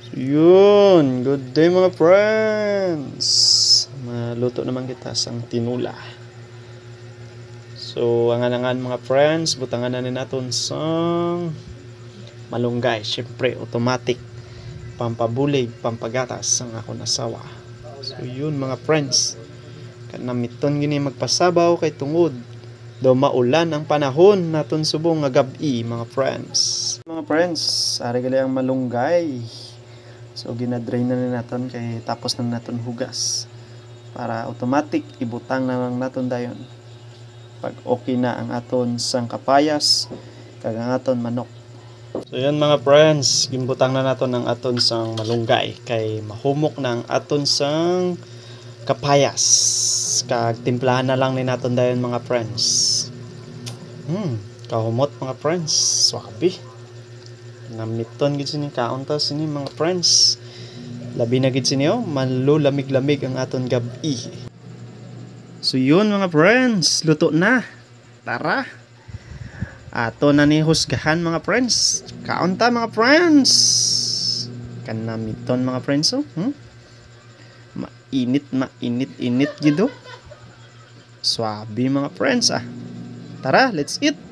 So yun, good day mga friends. Maluto naman kita sang tinula. So angan-angan mga friends, butangan na natin sang malunggay. Syempre automatic, pampabulig, pampagatas sang ako nasawa. So yun mga friends, kanamiton gini magpasabaw kay tungod do maulan ang panahon naton subong nga gabi mga friends. Mga friends, ari gali ang malunggay. So ginadrain na natin kay tapos na natin hugas para automatic ibutang na lang natin dayon pag okay na ang aton sang kapayas kag ang aton manok. So yan mga friends, gimbutang na natin ang aton sang malunggay kay mahumok na ang aton sang kapayas kag timplahan na lang ni natin dayon mga friends. Kahumot mga friends, swabe. Namiton gid sini kaunta sini mga friends. Labi na gid sini malulamig-lamig ang aton gabi. So yun mga friends, luto na. Tara. Ato na ni husgahan mga friends. Kaunta mga friends. Kanamiton mga friends Mainit gid. Swabe mga friends Tara, let's eat.